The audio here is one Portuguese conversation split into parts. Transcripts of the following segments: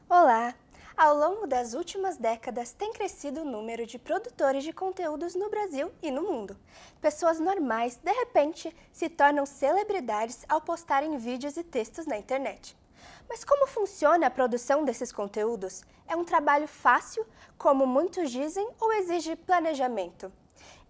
Olá! Ao longo das últimas décadas, tem crescido o número de produtores de conteúdos no Brasil e no mundo. Pessoas normais, de repente, se tornam celebridades ao postarem vídeos e textos na internet. Mas como funciona a produção desses conteúdos? É um trabalho fácil, como muitos dizem, ou exige planejamento?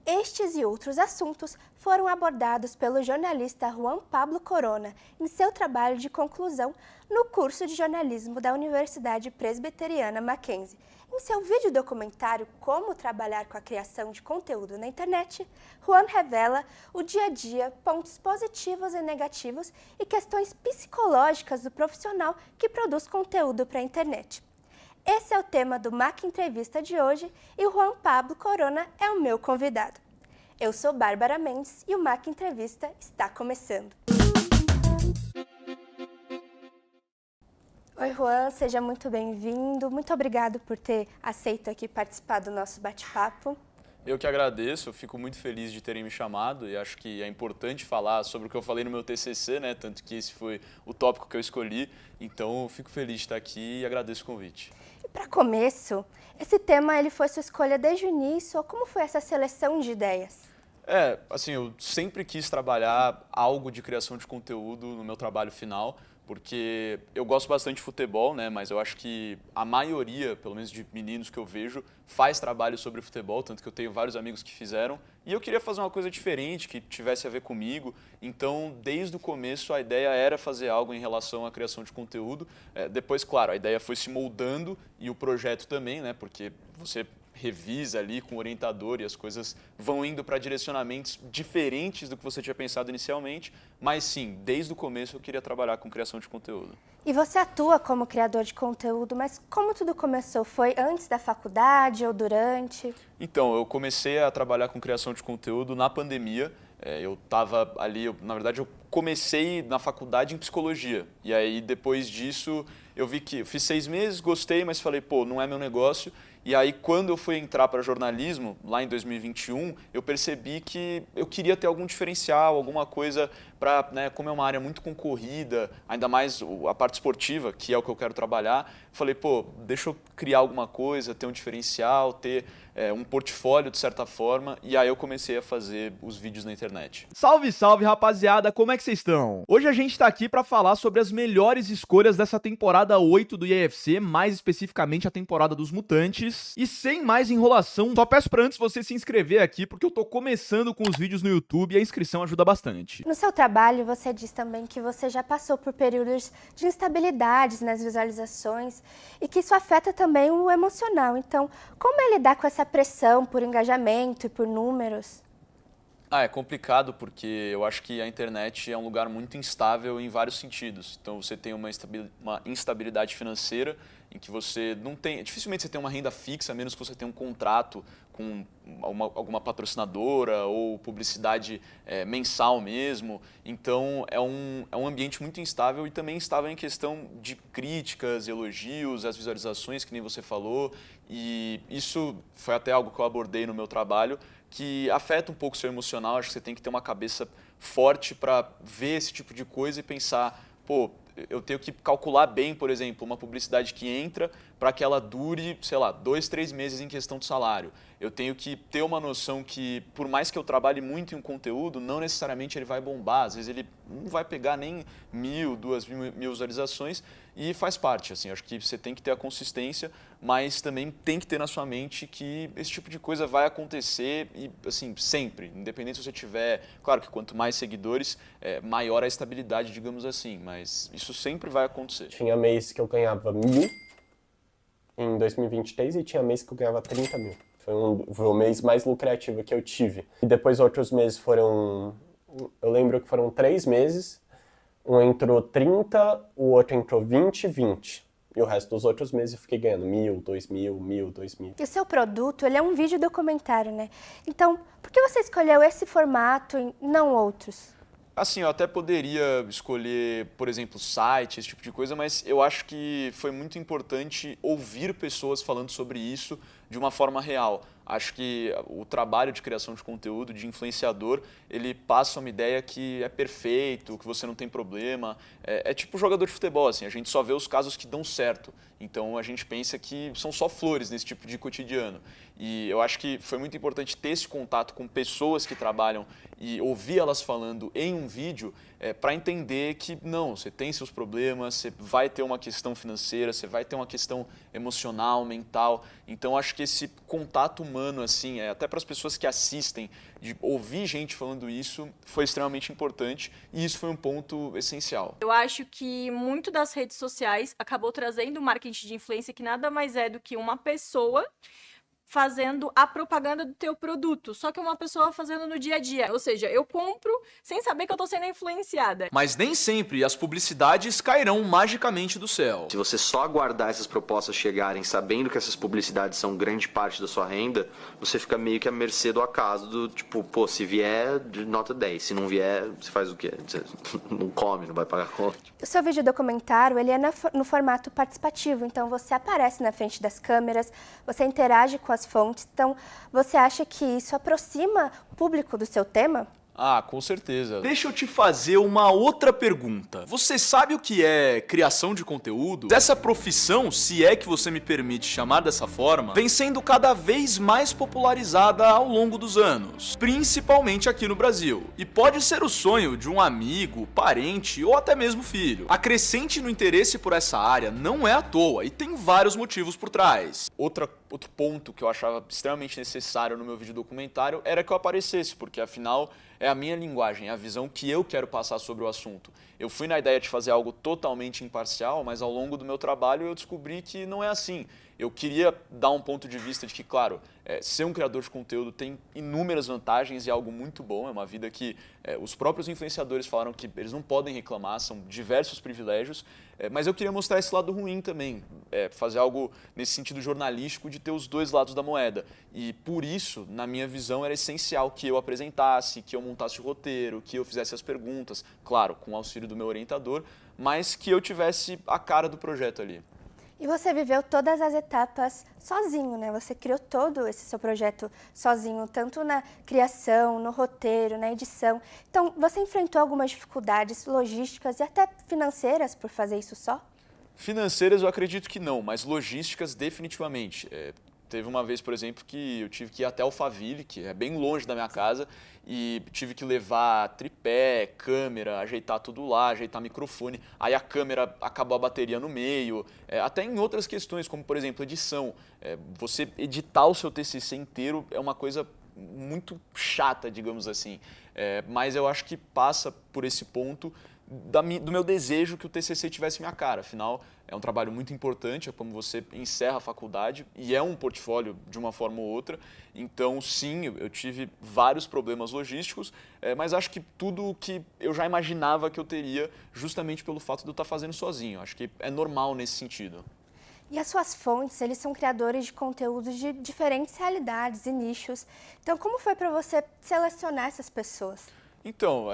Estes e outros assuntos foram abordados pelo jornalista Juan Pablo Corona em seu trabalho de conclusão no curso de jornalismo da Universidade Presbiteriana Mackenzie. Em seu vídeo documentário Como Trabalhar com a Criação de Conteúdo na Internet, Juan revela o dia a dia, pontos positivos e negativos e questões psicológicas do profissional que produz conteúdo para a internet. Esse é o tema do Mac Entrevista de hoje e o Juan Pablo Corona é o meu convidado. Eu sou Bárbara Mendes e o Mac Entrevista está começando. Oi, Juan, seja muito bem-vindo. Muito obrigado por ter aceito aqui participar do nosso bate-papo. Eu que agradeço, eu fico muito feliz de terem me chamado e acho que é importante falar sobre o que eu falei no meu TCC, né? Tanto que esse foi o tópico que eu escolhi, então eu fico feliz de estar aqui e agradeço o convite. E para começo, esse tema ele foi sua escolha desde o início ou como foi essa seleção de ideias? Assim, eu sempre quis trabalhar algo de criação de conteúdo no meu trabalho final, porque eu gosto bastante de futebol, né? Mas eu acho que a maioria, pelo menos de meninos que eu vejo, faz trabalho sobre futebol, tanto que eu tenho vários amigos que fizeram. E eu queria fazer uma coisa diferente, que tivesse a ver comigo. Então, desde o começo, a ideia era fazer algo em relação à criação de conteúdo. Depois, claro, a ideia foi se moldando e o projeto também, né? Porque você revisa ali com o orientador e as coisas vão indo para direcionamentos diferentes do que você tinha pensado inicialmente, mas sim, desde o começo eu queria trabalhar com criação de conteúdo. E você atua como criador de conteúdo, mas como tudo começou? Foi antes da faculdade ou durante? Então, eu comecei a trabalhar com criação de conteúdo na pandemia. Eu estava ali, na verdade eu comecei na faculdade em psicologia e aí depois disso eu vi que eu fiz 6 meses, gostei, mas falei, pô, não é meu negócio. E aí, quando eu fui entrar para jornalismo, lá em 2021, eu percebi que eu queria ter algum diferencial, alguma coisa para, né, como é uma área muito concorrida, ainda mais a parte esportiva, que é o que eu quero trabalhar, falei, pô, deixa eu criar alguma coisa, ter um diferencial, ter um portfólio de certa forma, e aí eu comecei a fazer os vídeos na internet. Salve, salve, rapaziada, como é que vocês estão? Hoje a gente tá aqui para falar sobre as melhores escolhas dessa temporada 8 do IAFC, mais especificamente a temporada dos Mutantes. E sem mais enrolação, só peço pra antes você se inscrever aqui, porque eu tô começando com os vídeos no YouTube e a inscrição ajuda bastante. No seu trabalho, você diz também que você já passou por períodos de instabilidades nas visualizações e que isso afeta também o emocional. Então, como é lidar com essa pressão por engajamento e por números? É complicado porque eu acho que a internet é um lugar muito instável em vários sentidos. Então você tem uma instabilidade financeira em que você não tem, dificilmente você tem uma renda fixa, a menos que você tenha um contrato com alguma patrocinadora ou publicidade mensal mesmo. Então é um ambiente muito instável e também instável em questão de críticas, elogios, as visualizações, que nem você falou. E isso foi até algo que eu abordei no meu trabalho, que afeta um pouco o seu emocional. Acho que você tem que ter uma cabeça forte para ver esse tipo de coisa e pensar, pô, eu tenho que calcular bem, por exemplo, uma publicidade que entra para que ela dure, sei lá, 2, 3 meses em questão de salário. Eu tenho que ter uma noção que, por mais que eu trabalhe muito em um conteúdo, não necessariamente ele vai bombar. Às vezes ele não vai pegar nem 1.000, 2.000 visualizações e faz parte. Assim, acho que você tem que ter a consistência, mas também tem que ter na sua mente que esse tipo de coisa vai acontecer e, assim, sempre. Independente se você tiver... Claro que quanto mais seguidores, maior a estabilidade, digamos assim, mas isso sempre vai acontecer. Tinha mês que eu ganhava 1.000 em 2023 e tinha mês que eu ganhava 30 mil. Foi o mês mais lucrativo que eu tive. E depois outros meses foram... Eu lembro que foram 3 meses. Um entrou 30, o outro entrou 20, 20. E o resto dos outros meses eu fiquei ganhando 1.000, 2.000, 1.000, 2.000. E o seu produto, ele é um vídeo documentário, né? Então, por que você escolheu esse formato e não outros? Assim, eu até poderia escolher, por exemplo, site, esse tipo de coisa, mas eu acho que foi muito importante ouvir pessoas falando sobre isso de uma forma real. Acho que o trabalho de criação de conteúdo, de influenciador, ele passa uma ideia que é perfeito, que você não tem problema. É tipo jogador de futebol, assim, a gente só vê os casos que dão certo. Então a gente pensa que são só flores nesse tipo de cotidiano. E eu acho que foi muito importante ter esse contato com pessoas que trabalham e ouvir elas falando em um vídeo para entender que não, você tem seus problemas, você vai ter uma questão financeira, você vai ter uma questão emocional, mental. Então acho que esse contato humano, assim, até para as pessoas que assistem, de ouvir gente falando isso, foi extremamente importante e isso foi um ponto essencial. Eu acho que muito das redes sociais acabou trazendo o marketing de influência, que nada mais é do que uma pessoa fazendo a propaganda do teu produto, só que uma pessoa fazendo no dia a dia. Ou seja, eu compro sem saber que eu tô sendo influenciada. Mas nem sempre as publicidades cairão magicamente do céu. Se você só aguardar essas propostas chegarem sabendo que essas publicidades são grande parte da sua renda, você fica meio que à mercê do acaso, do tipo, pô, se vier, nota 10. Se não vier, você faz o quê? Você não come, não vai pagar conta. O seu vídeo documentário, ele é no formato participativo, então você aparece na frente das câmeras, você interage com as fontes, então você acha que isso aproxima o público do seu tema? Ah, com certeza. Deixa eu te fazer uma outra pergunta. Você sabe o que é criação de conteúdo? Essa profissão, se é que você me permite chamar dessa forma, vem sendo cada vez mais popularizada ao longo dos anos, principalmente aqui no Brasil. E pode ser o sonho de um amigo, parente ou até mesmo filho. A crescente no interesse por essa área não é à toa e tem vários motivos por trás. Outro ponto que eu achava extremamente necessário no meu vídeo documentário era que eu aparecesse, porque afinal é a minha linguagem, é a visão que eu quero passar sobre o assunto. Eu fui na ideia de fazer algo totalmente imparcial, mas ao longo do meu trabalho eu descobri que não é assim. Eu queria dar um ponto de vista de que, claro, ser um criador de conteúdo tem inúmeras vantagens e é algo muito bom, é uma vida que os próprios influenciadores falaram que eles não podem reclamar, são diversos privilégios, mas eu queria mostrar esse lado ruim também, fazer algo nesse sentido jornalístico de ter os dois lados da moeda. E por isso, na minha visão, era essencial que eu apresentasse, que eu montasse o roteiro, que eu fizesse as perguntas, claro, com o auxílio do meu orientador, mas que eu tivesse a cara do projeto ali. E você viveu todas as etapas sozinho, né? Você criou todo esse seu projeto sozinho, tanto na criação, no roteiro, na edição. Então, você enfrentou algumas dificuldades logísticas e até financeiras por fazer isso só? Financeiras eu acredito que não, mas logísticas definitivamente. Teve uma vez, por exemplo, que eu tive que ir até Alphaville, que é bem longe da minha casa, e tive que levar tripé, câmera, ajeitar tudo lá, ajeitar microfone. Aí a câmera acabou a bateria no meio, até em outras questões, como por exemplo edição. Você editar o seu TCC inteiro é uma coisa muito chata, digamos assim. Mas eu acho que passa por esse ponto do meu desejo que o TCC tivesse minha cara. Afinal, é um trabalho muito importante, é como você encerra a faculdade e é um portfólio de uma forma ou outra. Então, sim, eu tive vários problemas logísticos, mas acho que tudo o que eu já imaginava que eu teria justamente pelo fato de eu estar fazendo sozinho. Acho que é normal nesse sentido. E as suas fontes, eles são criadores de conteúdos de diferentes realidades e nichos. Então, como foi para você selecionar essas pessoas? Então,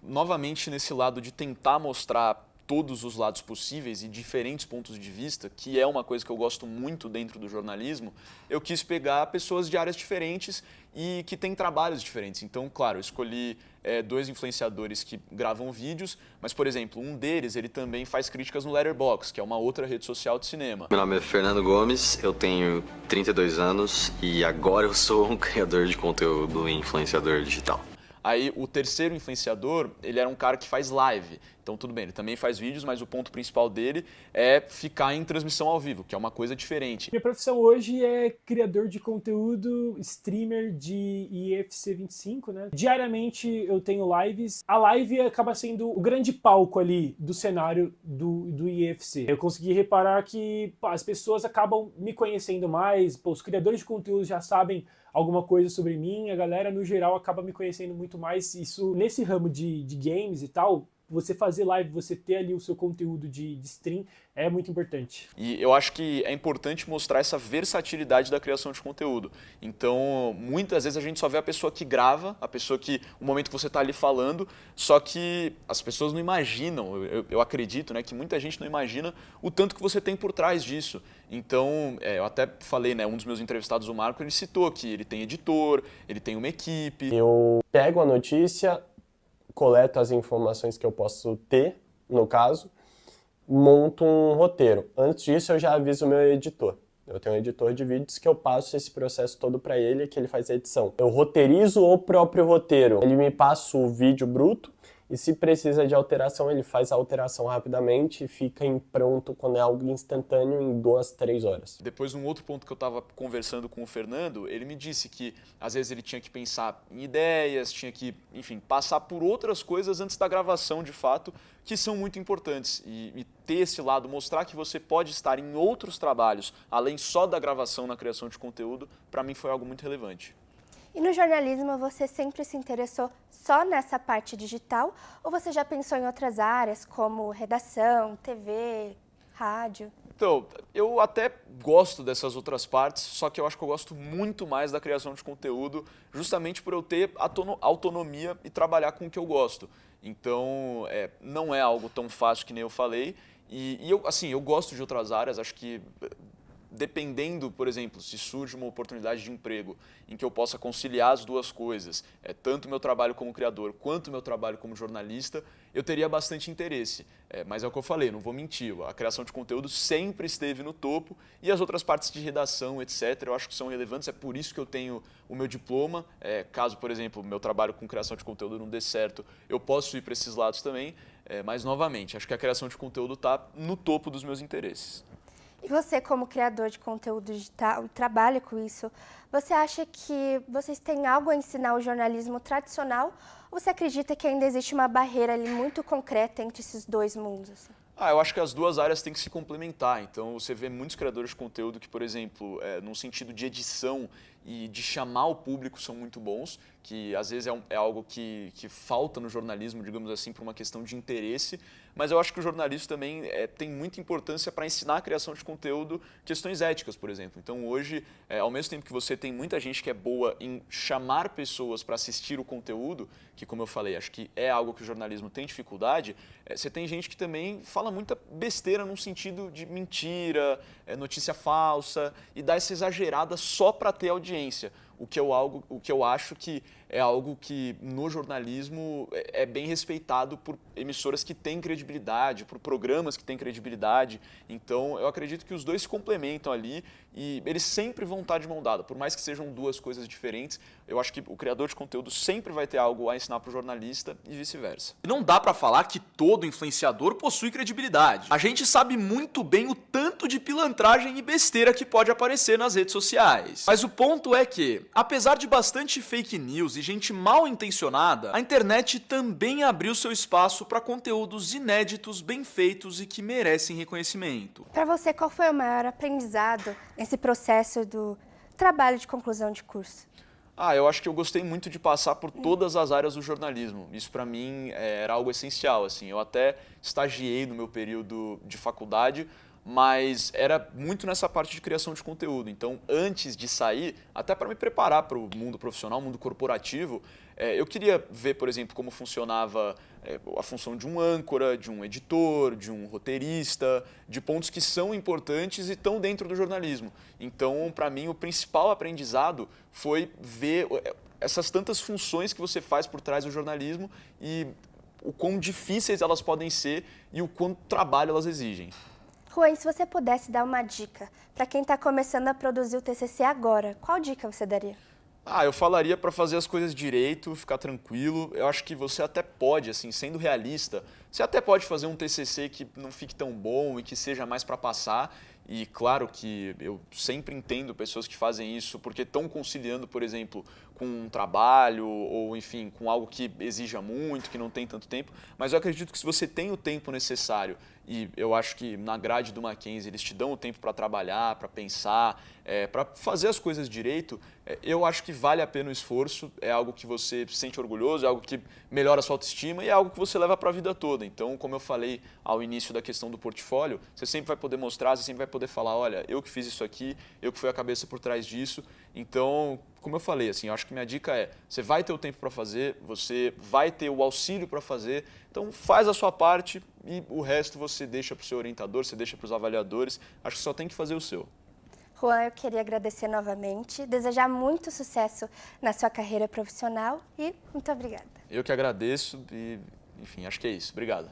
novamente nesse lado de tentar mostrar todos os lados possíveis e diferentes pontos de vista, que é uma coisa que eu gosto muito dentro do jornalismo, eu quis pegar pessoas de áreas diferentes e que têm trabalhos diferentes. Então, claro, eu escolhi 2 influenciadores que gravam vídeos, mas, por exemplo, um deles, ele também faz críticas no Letterboxd, que é uma outra rede social de cinema. Meu nome é Fernando Gomes, eu tenho 32 anos e agora eu sou um criador de conteúdo e influenciador digital. Aí o terceiro influenciador, ele era um cara que faz live. Então tudo bem, ele também faz vídeos, mas o ponto principal dele é ficar em transmissão ao vivo, que é uma coisa diferente. Minha profissão hoje é criador de conteúdo, streamer de IFC 25, né? Diariamente eu tenho lives. A live acaba sendo o grande palco ali do cenário do IFC. Eu consegui reparar que as pessoas acabam me conhecendo mais, os criadores de conteúdo já sabem alguma coisa sobre mim, a galera no geral acaba me conhecendo muito mais. Isso, nesse ramo de games e tal, você fazer live, você ter ali o seu conteúdo de stream, é muito importante. E eu acho que é importante mostrar essa versatilidade da criação de conteúdo. Então, muitas vezes a gente só vê a pessoa que grava, a pessoa que, o momento que você está ali falando, só que as pessoas não imaginam, eu acredito, né, que muita gente não imagina o tanto que você tem por trás disso. Então, eu até falei, né, um dos meus entrevistados, o Marco, ele citou que ele tem editor, ele tem uma equipe. Eu pego a notícia, coleto as informações que eu posso ter, no caso, monto um roteiro. Antes disso, eu já aviso o meu editor. Eu tenho um editor de vídeos que eu passo esse processo todo para ele, que ele faz a edição. Eu roteirizo o próprio roteiro. Ele me passa o vídeo bruto e, se precisa de alteração, ele faz a alteração rapidamente e fica pronto quando é algo instantâneo em 2, 3 horas. Depois, um outro ponto que eu estava conversando com o Fernando, ele me disse que às vezes ele tinha que pensar em ideias, tinha que, enfim, passar por outras coisas antes da gravação, de fato, que são muito importantes. E ter esse lado, mostrar que você pode estar em outros trabalhos, além só da gravação na criação de conteúdo, para mim foi algo muito relevante. E no jornalismo, você sempre se interessou só nessa parte digital ou você já pensou em outras áreas, como redação, TV, rádio? Então, eu até gosto dessas outras partes, só que eu acho que eu gosto muito mais da criação de conteúdo, justamente por eu ter autonomia e trabalhar com o que eu gosto. Então, não é algo tão fácil que nem eu falei. E eu, assim, eu gosto de outras áreas, acho que dependendo, por exemplo, se surge uma oportunidade de emprego em que eu possa conciliar as duas coisas, tanto o meu trabalho como criador quanto o meu trabalho como jornalista, eu teria bastante interesse. Mas é o que eu falei, não vou mentir, a criação de conteúdo sempre esteve no topo e as outras partes de redação, etc., eu acho que são relevantes, é por isso que eu tenho o meu diploma. Caso, por exemplo, meu trabalho com criação de conteúdo não dê certo, eu posso ir para esses lados também, mas, novamente, acho que a criação de conteúdo está no topo dos meus interesses. E você, como criador de conteúdo digital, trabalha com isso, você acha que vocês têm algo a ensinar ao jornalismo tradicional ou você acredita que ainda existe uma barreira ali muito concreta entre esses dois mundos? Eu acho que as duas áreas têm que se complementar. Então, você vê muitos criadores de conteúdo que, por exemplo, num sentido de edição e de chamar o público são muito bons, que às vezes é algo que falta no jornalismo, digamos assim, por uma questão de interesse. Mas eu acho que o jornalismo também tem muita importância para ensinar a criação de conteúdo, questões éticas, por exemplo. Então, hoje, ao mesmo tempo que você tem muita gente que é boa em chamar pessoas para assistir o conteúdo, que, como eu falei, acho que é algo que o jornalismo tem dificuldade, você tem gente que também fala muita besteira num sentido de mentira, notícia falsa, e dá essa exagerada só para ter audiência. O que eu acho que é algo que no jornalismo é bem respeitado por emissoras que têm credibilidade, por programas que têm credibilidade. Então, eu acredito que os dois se complementam ali e eles sempre vão estar de mão dada. Por mais que sejam duas coisas diferentes, eu acho que o criador de conteúdo sempre vai ter algo a ensinar para o jornalista e vice-versa. Não dá pra falar que todo influenciador possui credibilidade. A gente sabe muito bem o tanto de pilantragem e besteira que pode aparecer nas redes sociais. Mas o ponto é que, apesar de bastante fake news e gente mal intencionada, a internet também abriu seu espaço para conteúdos inéditos, bem feitos e que merecem reconhecimento. Para você, qual foi o maior aprendizado nesse processo do trabalho de conclusão de curso? Eu acho que eu gostei muito de passar por todas as áreas do jornalismo. Isso, para mim, era algo essencial. Assim. Eu até estagiei no meu período de faculdade, mas era muito nessa parte de criação de conteúdo. Então, antes de sair, até para me preparar para o mundo profissional, mundo corporativo, eu queria ver, por exemplo, como funcionava a função de um âncora, de um editor, de um roteirista, de pontos que são importantes e estão dentro do jornalismo. Então, para mim, o principal aprendizado foi ver essas tantas funções que você faz por trás do jornalismo e o quão difíceis elas podem ser e o quanto trabalho elas exigem. Juan, se você pudesse dar uma dica para quem está começando a produzir o TCC agora, qual dica você daria? Eu falaria para fazer as coisas direito, ficar tranquilo. Eu acho que você até pode, assim, sendo realista, você até pode fazer um TCC que não fique tão bom e que seja mais para passar. E claro que eu sempre entendo pessoas que fazem isso porque estão conciliando, por exemplo, com um trabalho ou, enfim, com algo que exija muito, que não tem tanto tempo. Mas eu acredito que se você tem o tempo necessário e eu acho que na grade do Mackenzie eles te dão o tempo para trabalhar, para pensar, para fazer as coisas direito, eu acho que vale a pena o esforço, é algo que você se sente orgulhoso, é algo que melhora a sua autoestima e é algo que você leva para a vida toda. Então, como eu falei ao início da questão do portfólio, você sempre vai poder mostrar, você sempre vai poder falar, olha, eu que fiz isso aqui, eu que fui a cabeça por trás disso. Então, como eu falei, assim, eu acho que minha dica é, você vai ter o tempo para fazer, você vai ter o auxílio para fazer, então faz a sua parte e o resto você deixa para o seu orientador, você deixa para os avaliadores, acho que só tem que fazer o seu. Juan, eu queria agradecer novamente, desejar muito sucesso na sua carreira profissional e muito obrigada. Eu que agradeço e, enfim, acho que é isso. Obrigado.